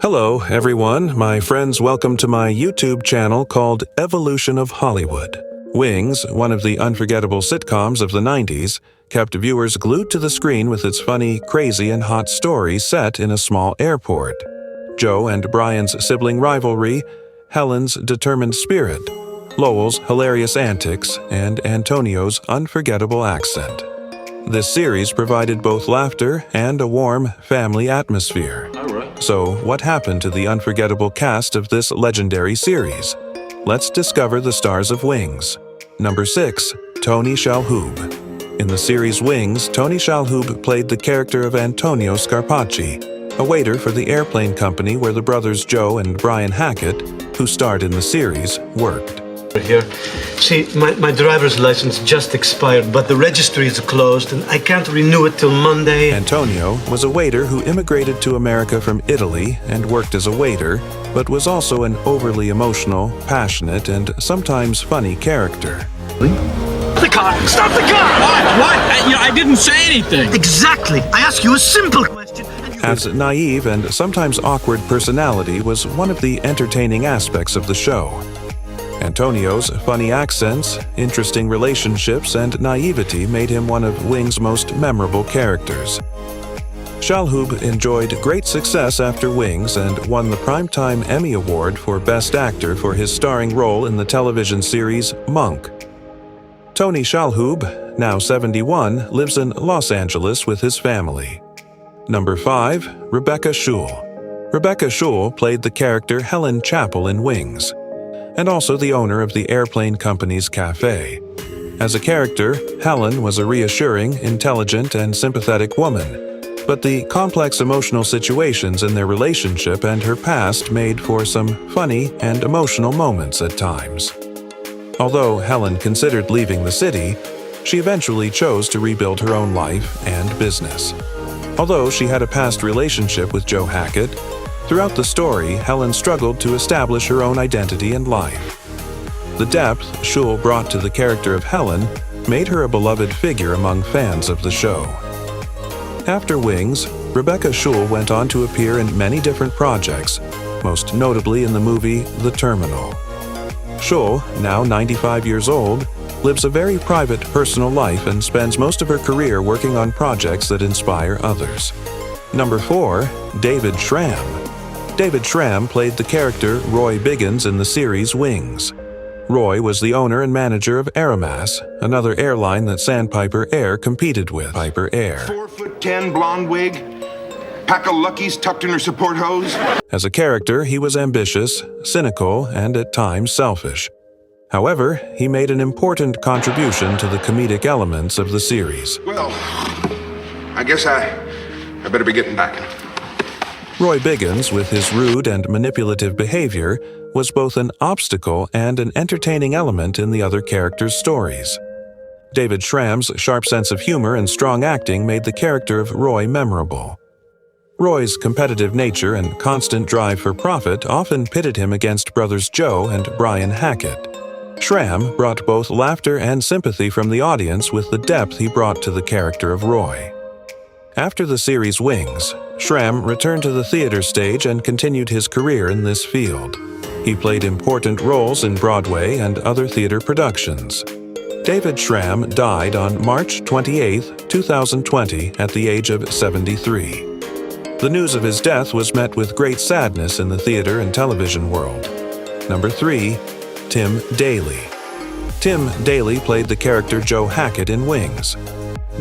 Hello, everyone. My friends, welcome to my YouTube channel called Evolution of Hollywood. Wings, one of the unforgettable sitcoms of the 90s, kept viewers glued to the screen with its funny, crazy, and hot story set in a small airport. Joe and Brian's sibling rivalry, Helen's determined spirit, Lowell's hilarious antics, and Antonio's unforgettable accent. This series provided both laughter and a warm family atmosphere. So, what happened to the unforgettable cast of this legendary series? Let's discover the stars of Wings. Number 6. Tony Shalhoub. In the series Wings, Tony Shalhoub played the character of Antonio Scarpacci, a waiter for the airplane company where the brothers Joe and Brian Hackett, who starred in the series, worked. Here. See, my driver's license just expired, but the registry is closed and I can't renew it till Monday. Antonio was a waiter who immigrated to America from Italy and worked as a waiter, but was also an overly emotional, passionate, and sometimes funny character. The car! Stop the car! What? I didn't say anything. Exactly. I ask you a simple question. His naive and sometimes awkward personality was one of the entertaining aspects of the show. Antonio's funny accents, interesting relationships, and naivety made him one of Wings' most memorable characters. Shalhoub enjoyed great success after Wings and won the Primetime Emmy Award for Best Actor for his starring role in the television series Monk. Tony Shalhoub, now 71, lives in Los Angeles with his family. Number 5. Rebecca Schull. Rebecca Schull played the character Helen Chapel in Wings, and also the owner of the airplane company's cafe. As a character, Helen was a reassuring, intelligent, and sympathetic woman, but the complex emotional situations in their relationship and her past made for some funny and emotional moments at times. Although Helen considered leaving the city, she eventually chose to rebuild her own life and business. Although she had a past relationship with Joe Hackett, throughout the story, Helen struggled to establish her own identity and life. The depth Schull brought to the character of Helen made her a beloved figure among fans of the show. After Wings, Rebecca Schull went on to appear in many different projects, most notably in the movie The Terminal. Schull, now 95 years old, lives a very private personal life and spends most of her career working on projects that inspire others. Number 4. David Schramm. David Schramm played the character Roy Biggins in the series Wings. Roy was the owner and manager of Aeromas, another airline that Sandpiper Air competed with. Sandpiper Air. 4'10", blonde wig, pack of Luckies tucked in her support hose. As a character, he was ambitious, cynical, and at times selfish. However, he made an important contribution to the comedic elements of the series. Well, I guess I better be getting back. Roy Biggins, with his rude and manipulative behavior, was both an obstacle and an entertaining element in the other characters' stories. David Schramm's sharp sense of humor and strong acting made the character of Roy memorable. Roy's competitive nature and constant drive for profit often pitted him against brothers Joe and Brian Hackett. Schramm brought both laughter and sympathy from the audience with the depth he brought to the character of Roy. After the series Wings, Schramm returned to the theater stage and continued his career in this field. He played important roles in Broadway and other theater productions. David Schramm died on March 28, 2020, at the age of 73. The news of his death was met with great sadness in the theater and television world. Number 3. Tim Daly. Tim Daly played the character Joe Hackett in Wings.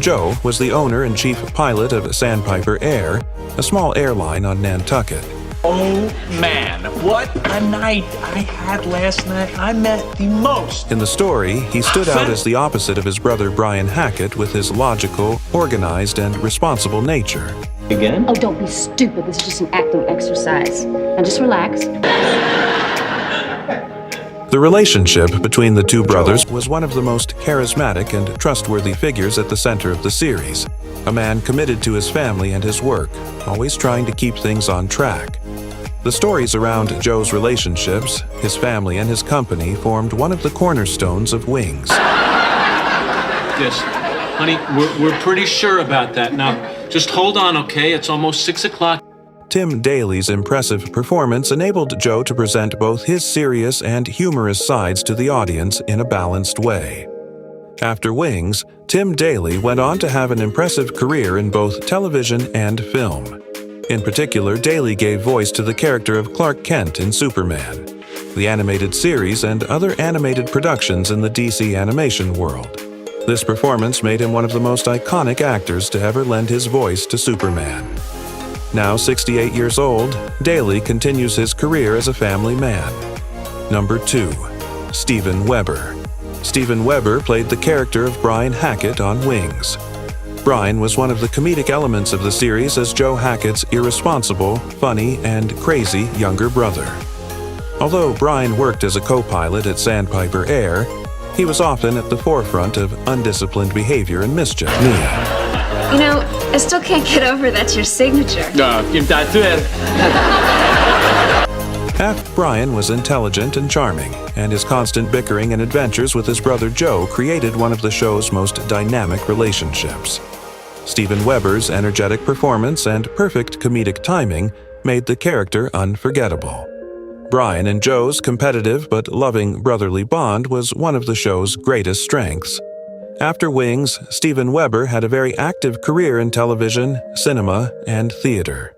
Joe was the owner and chief pilot of Sandpiper Air, a small airline on Nantucket. Oh man, what a night I had last night. I met the most. In the story, he stood out as the opposite of his brother Brian Hackett with his logical, organized, and responsible nature. Again? Oh, don't be stupid. This is just an acting exercise. Now just relax. The relationship between the two brothers was one of the most charismatic and trustworthy figures at the center of the series, a man committed to his family and his work, always trying to keep things on track. The stories around Joe's relationships, his family, and his company formed one of the cornerstones of Wings. Yes, honey, we're pretty sure about that. Now, just hold on, okay? It's almost 6 o'clock. Tim Daly's impressive performance enabled Joe to present both his serious and humorous sides to the audience in a balanced way. After Wings, Tim Daly went on to have an impressive career in both television and film. In particular, Daly gave voice to the character of Clark Kent in Superman, the animated series, and other animated productions in the DC animation world. This performance made him one of the most iconic actors to ever lend his voice to Superman. Now 68 years old, Daly continues his career as a family man. Number 2. Steven Weber. Steven Weber played the character of Brian Hackett on Wings. Brian was one of the comedic elements of the series as Joe Hackett's irresponsible, funny, and crazy younger brother. Although Brian worked as a co-pilot at Sandpiper Air, he was often at the forefront of undisciplined behavior and mischief. You know, I still can't get over that's your signature. Give that to it. Half Brian was intelligent and charming, and his constant bickering and adventures with his brother Joe created one of the show's most dynamic relationships. Steven Weber's energetic performance and perfect comedic timing made the character unforgettable. Brian and Joe's competitive but loving brotherly bond was one of the show's greatest strengths. After Wings, Steven Weber had a very active career in television, cinema, and theater.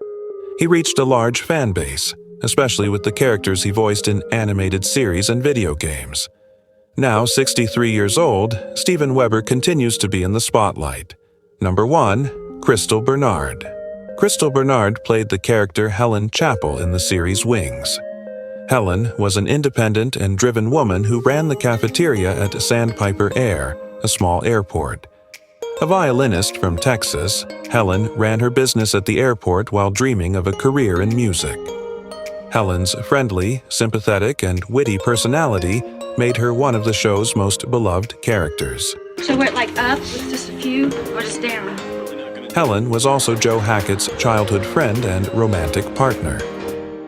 He reached a large fan base, especially with the characters he voiced in animated series and video games. Now 63 years old, Steven Weber continues to be in the spotlight. Number 1. Crystal Bernard. Crystal Bernard played the character Helen Chapel in the series Wings. Helen was an independent and driven woman who ran the cafeteria at Sandpiper Air, a small airport. A violinist from Texas, Helen ran her business at the airport while dreaming of a career in music. Helen's friendly, sympathetic, and witty personality made her one of the show's most beloved characters. So we're like up with just a few, or just down? Helen was also Joe Hackett's childhood friend and romantic partner.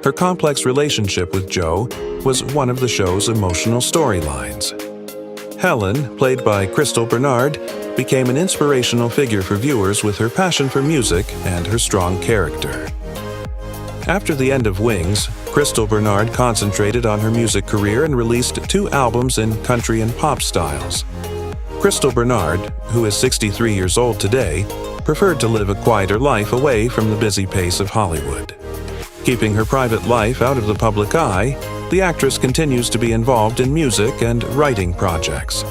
Her complex relationship with Joe was one of the show's emotional storylines. Helen, played by Crystal Bernard, became an inspirational figure for viewers with her passion for music and her strong character. After the end of Wings, Crystal Bernard concentrated on her music career and released 2 albums in country and pop styles. Crystal Bernard, who is 63 years old today, preferred to live a quieter life away from the busy pace of Hollywood. Keeping her private life out of the public eye, the actress continues to be involved in music and writing projects.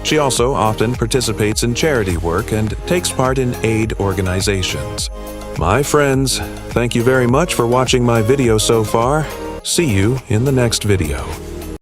She also often participates in charity work and takes part in aid organizations. My friends, thank you very much for watching my video so far. See you in the next video.